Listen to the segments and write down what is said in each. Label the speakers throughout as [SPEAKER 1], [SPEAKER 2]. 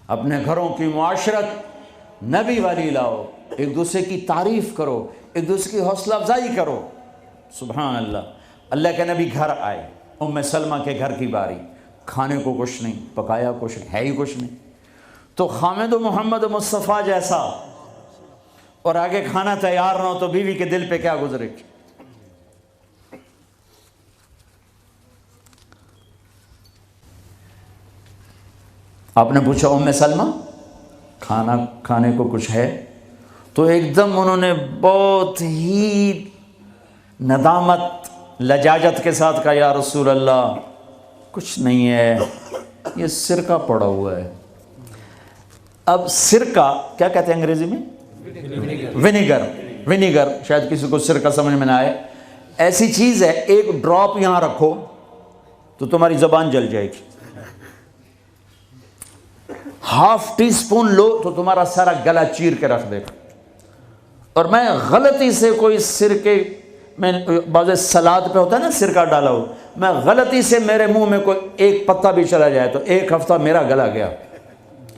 [SPEAKER 1] اپنے گھروں کی معاشرت نبی والی لاؤ، ایک دوسرے کی تعریف کرو، ایک دوسرے کی حوصلہ افزائی کرو۔ سبحان اللہ۔ اللہ کے نبی گھر آئے، ام سلمہ کے گھر کی باری، کھانے کو کچھ نہیں، پکایا کچھ نہیں، ہے ہی کچھ نہیں، تو خامد و محمد مصطفیٰ جیسا اور آگے کھانا تیار نہ ہو تو بیوی کے دل پہ کیا گزرے گی؟ آپ نے پوچھا ام سلمہ کھانا کھانے کو کچھ ہے؟ تو ایک دم انہوں نے بہت ہی ندامت لجاجت کے ساتھ کہا، یا رسول اللہ کچھ نہیں ہے، یہ سرکہ پڑا ہوا ہے۔ اب سرکہ کیا کہتے ہیں انگریزی میں؟ ونیگر، شاید کسی کو سرکہ سمجھ میں نہ آئے۔ ایسی چیز ہے، ایک ڈراپ یہاں رکھو تو تمہاری زبان جل جائے گی، ہاف ٹی سپون لو تو تمہارا سارا گلا چیر کے رکھ دے گا۔ اور میں غلطی سے کوئی سرکے میں بعض سلاد پہ ہوتا ہے نا سرکہ ڈالا ہو، میں غلطی سے میرے منہ میں کوئی ایک پتا بھی چلا جائے تو ایک ہفتہ میرا گلا گیا،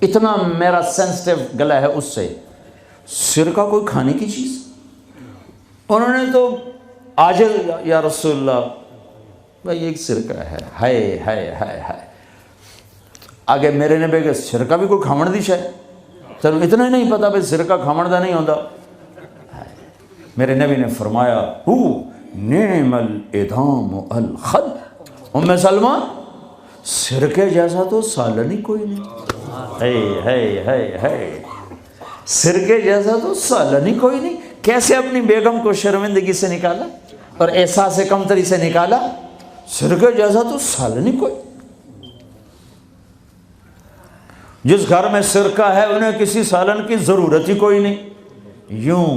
[SPEAKER 1] اتنا میرا سینسٹیو گلا ہے اس سے۔ سرکہ کوئی کھانے کی چیز؟ انہوں نے تو آجل، یا رسول اللہ بھائی ایک سرکہ ہے، ہائے ہائے ہائے ہائے۔ آگے میرے نے کہ سرکہ بھی کوئی کھامن دی شاید، تو اتنا ہی نہیں پتا بھائی سرکہ کھامن دا نہیں ہوتا۔ میرے نبی نے فرمایا ہو نعم الادام الخل، ام سلمہ سرکے جیسا تو سالن ہی کوئی نہیں، ہے سرکے جیسا تو سالن ہی کوئی نہیں۔ کیسے اپنی بیگم کو شرمندگی سے نکالا اور احساس کمتری سے نکالا، سرکے جیسا تو سالن ہی کوئی۔ جس گھر میں سرکہ ہے انہیں کسی سالن کی ضرورت ہی کوئی نہیں۔ یوں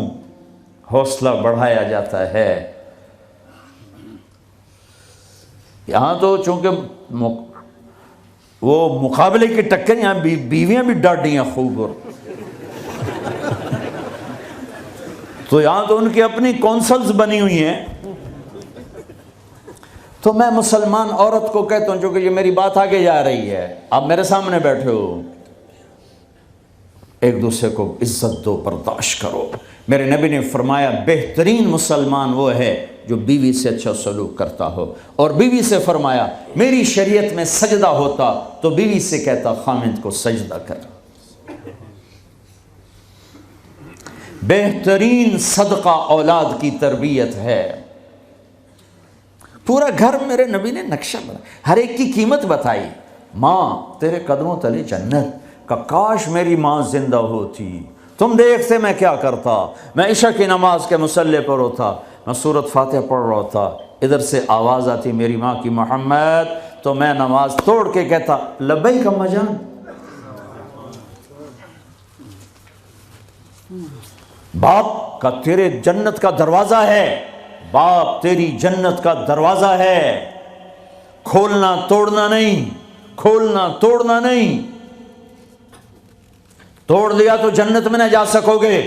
[SPEAKER 1] حوصلہ بڑھایا جاتا ہے۔ یہاں تو چونکہ وہ مقابلے کی ٹکر، یہاں بیویاں بھی ڈاڈی ہیں خوب، اور تو یہاں تو ان کی اپنی کونسلز بنی ہوئی ہیں۔ تو میں مسلمان عورت کو کہتا ہوں، چونکہ یہ میری بات آگے جا رہی ہے، آپ میرے سامنے بیٹھے ہو، ایک دوسرے کو عزت دو، برداشت کرو۔ میرے نبی نے فرمایا بہترین مسلمان وہ ہے جو بیوی سے اچھا سلوک کرتا ہو، اور بیوی سے فرمایا میری شریعت میں سجدہ ہوتا تو بیوی سے کہتا خامند کو سجدہ کر۔ بہترین صدقہ اولاد کی تربیت ہے۔ پورا گھر میرے نبی نے نقشہ بنا، ہر ایک کی قیمت بتائی۔ ماں تیرے قدموں تلے جنت، کہ کاش میری ماں زندہ ہوتی، تم دیکھتے میں کیا کرتا، میں عشاء کی نماز کے مصلی پر ہوتا، میں سورۃ فاتحہ پڑھ رہا ہوتا، ادھر سے آواز آتی میری ماں کی محمد، تو میں نماز توڑ کے کہتا لبیک اماں جان۔ باپ کا تیرے جنت کا دروازہ ہے، باپ تیری جنت کا دروازہ ہے، کھولنا توڑنا نہیں، کھولنا توڑنا نہیں، توڑ دیا تو جنت میں نہ جا سکو گے۔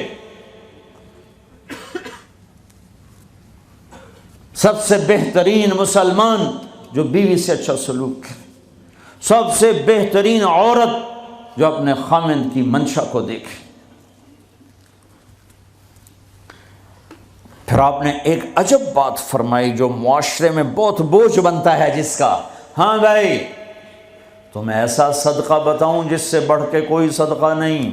[SPEAKER 1] سب سے بہترین مسلمان جو بیوی سے اچھا سلوک کرے، سب سے بہترین عورت جو اپنے خامند کی منشا کو دیکھے۔ پھر آپ نے ایک عجب بات فرمائی جو معاشرے میں بہت بوجھ بنتا ہے جس کا، ہاں بھائی تمہیں ایسا صدقہ بتاؤں جس سے بڑھ کے کوئی صدقہ نہیں،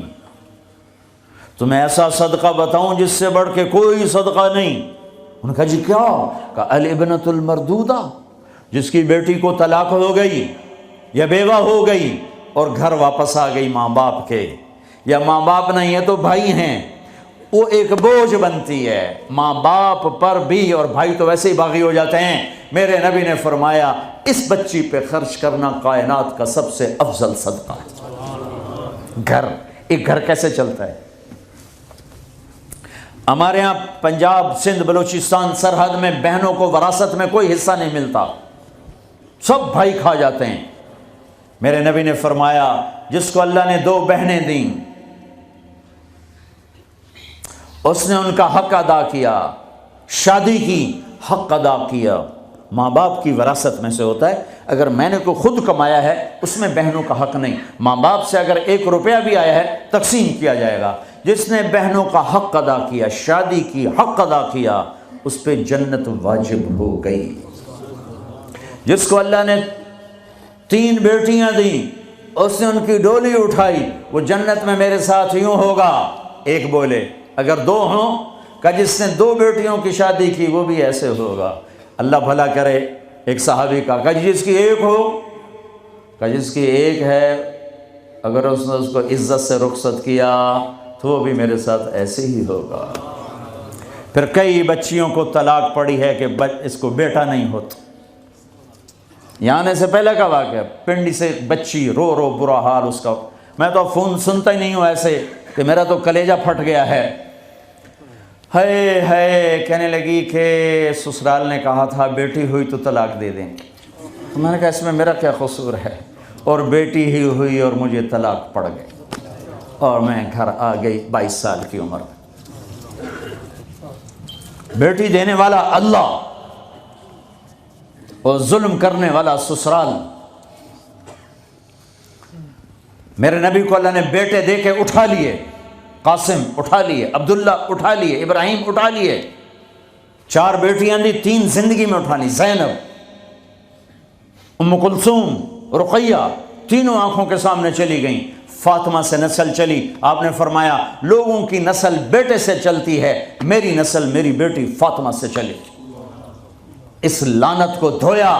[SPEAKER 1] تمہیں ایسا صدقہ بتاؤں جس سے بڑھ کے کوئی صدقہ نہیں۔ انہوں نے کہا جی کیا؟ کہا الابنۃ المردودہ، جس کی بیٹی کو طلاق ہو گئی یا بیوہ ہو گئی اور گھر واپس آ گئی ماں باپ کے، یا ماں باپ نہیں ہے تو بھائی ہیں، وہ ایک بوجھ بنتی ہے ماں باپ پر بھی، اور بھائی تو ویسے ہی باغی ہو جاتے ہیں۔ میرے نبی نے فرمایا اس بچی پہ خرچ کرنا کائنات کا سب سے افضل صدقہ ہے۔ گھر، ایک گھر کیسے چلتا ہے؟ ہمارے ہاں پنجاب سندھ بلوچستان سرحد میں بہنوں کو وراثت میں کوئی حصہ نہیں ملتا، سب بھائی کھا جاتے ہیں۔ میرے نبی نے فرمایا جس کو اللہ نے 2 بہنیں دیں اس نے ان کا حق ادا کیا، شادی کی، حق ادا کیا۔ ماں باپ کی وراثت میں سے ہوتا ہے اگر میں نے کوئی خود کمایا ہے اس میں بہنوں کا حق نہیں. ماں باپ سے اگر 1 روپیہ بھی آیا ہے تقسیم کیا جائے گا. جس نے بہنوں کا حق ادا کیا، شادی کی حق ادا کیا، اس پہ جنت واجب ہو گئی. جس کو اللہ نے 3 بیٹیاں دیں، اس نے ان کی ڈولی اٹھائی، وہ جنت میں میرے ساتھ یوں ہوگا. ایک بولے. اگر 2 ہوں، کہ جس نے 2 بیٹیوں کی شادی کی وہ بھی ایسے ہوگا. اللہ بھلا کرے. ایک صحابی کا کہ جس کی 1 ہو، کہ جس کی 1 ہے، اگر اس نے اس کو عزت سے رخصت کیا تو وہ بھی میرے ساتھ ایسے ہی ہوگا. پھر کئی بچیوں کو طلاق پڑی ہے کہ اس کو بیٹا نہیں ہوتا. یہاں آنے سے پہلے کا واقعہ، پنڈی سے بچی رو رو برا حال اس کا. میں تو فون سنتا ہی نہیں ہوں ایسے کہ میرا تو کلیجہ پھٹ گیا ہے. ہے کہنے لگی کہ سسرال نے کہا تھا بیٹی ہوئی تو طلاق دے دیں. تو میں نے کہا اس میں میرا کیا قصور ہے، اور بیٹی ہی ہوئی اور مجھے طلاق پڑ گئی اور میں گھر آ گئی 22 سال کی عمر میں. بیٹی دینے والا اللہ اور ظلم کرنے والا سسرال. میرے نبی کو اللہ نے بیٹے دے کے اٹھا لیے. قاسم اٹھا لیے، عبداللہ اٹھا لیے، ابراہیم اٹھا لیے. 4 بیٹیاں دی، 3 زندگی میں اٹھا لی. زینب، ام کلثوم، رقیہ، تینوں آنکھوں کے سامنے چلی گئیں. فاطمہ سے نسل چلی. آپ نے فرمایا لوگوں کی نسل بیٹے سے چلتی ہے، میری نسل میری بیٹی فاطمہ سے چلی. اس لعنت کو دھویا.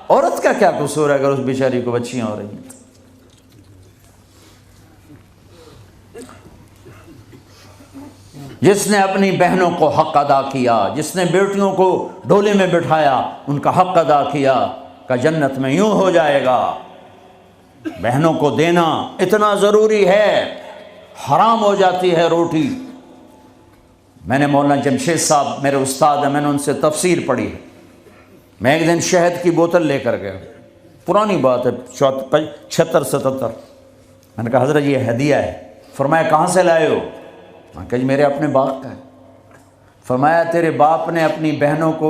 [SPEAKER 1] عورت کا کیا قصور ہے اگر اس بیچاری کو بچیاں ہو رہی ہیں؟ جس نے اپنی بہنوں کو حق ادا کیا، جس نے بیٹیوں کو ڈولے میں بٹھایا، ان کا حق ادا کیا، کہ جنت میں یوں ہو جائے گا. بہنوں کو دینا اتنا ضروری ہے، حرام ہو جاتی ہے روٹی. میں نے مولانا جمشید صاحب میرے استاد ہیں، میں نے ان سے تفسیر پڑھی ہے. میں ایک دن شہد کی بوتل لے کر گیا، پرانی بات ہے 76-77. میں نے کہا حضرت یہ ہدیہ ہے. فرمایا کہاں سے لائے ہو؟ میں کہا جی میرے اپنے باپ کا ہے. فرمایا تیرے باپ نے اپنی بہنوں کو،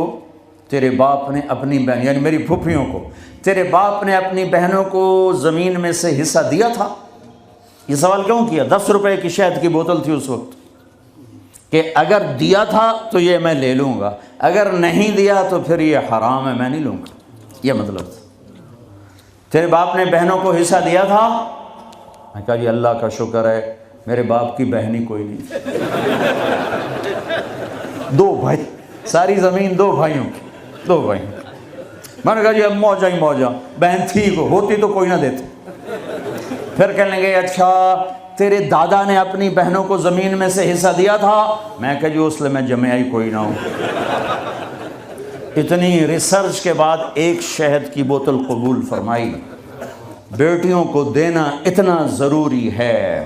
[SPEAKER 1] تیرے باپ نے اپنی بہن یعنی میری پھوپھیوں کو، تیرے باپ نے اپنی بہنوں کو زمین میں سے حصہ دیا تھا؟ یہ سوال کیوں کیا؟ 10 روپے کی شہد کی بوتل تھی اس وقت، کہ اگر دیا تھا تو یہ میں لے لوں گا، اگر نہیں دیا تو پھر یہ حرام ہے، میں نہیں لوں گا. یہ مطلب تھا. تیرے باپ نے بہنوں کو حصہ دیا تھا؟ میں کہا جی اللہ کا شکر ہے میرے باپ کی بہن ہی کوئی نہیں. 2 بھائی، ساری زمین 2 بھائیوں کی، 2 بھائیوں. میں نے کہا جی اب موجہ ہی موجہ، بہن تھی کو ہوتی تو کوئی نہ دیتے. پھر کہنے لگے اچھا تیرے دادا نے اپنی بہنوں کو زمین میں سے حصہ دیا تھا؟ میں کہا جی اس لیے میں جمعہ ہی کوئی نہ ہوں. اتنی ریسرچ کے بعد ایک شہد کی بوتل قبول فرمائی. بیٹیوں کو دینا اتنا ضروری ہے.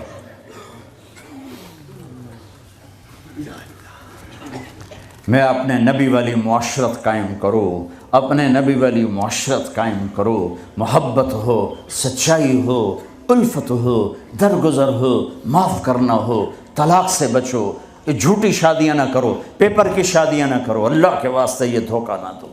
[SPEAKER 1] میں اپنے نبی والی معاشرت قائم کرو، اپنے نبی والی معاشرت قائم کرو. محبت ہو، سچائی ہو، الفت ہو، درگزر ہو، معاف کرنا ہو، طلاق سے بچو. جھوٹی شادیاں نہ کرو، پیپر کی شادیاں نہ کرو. اللہ کے واسطے یہ دھوکہ نہ دو.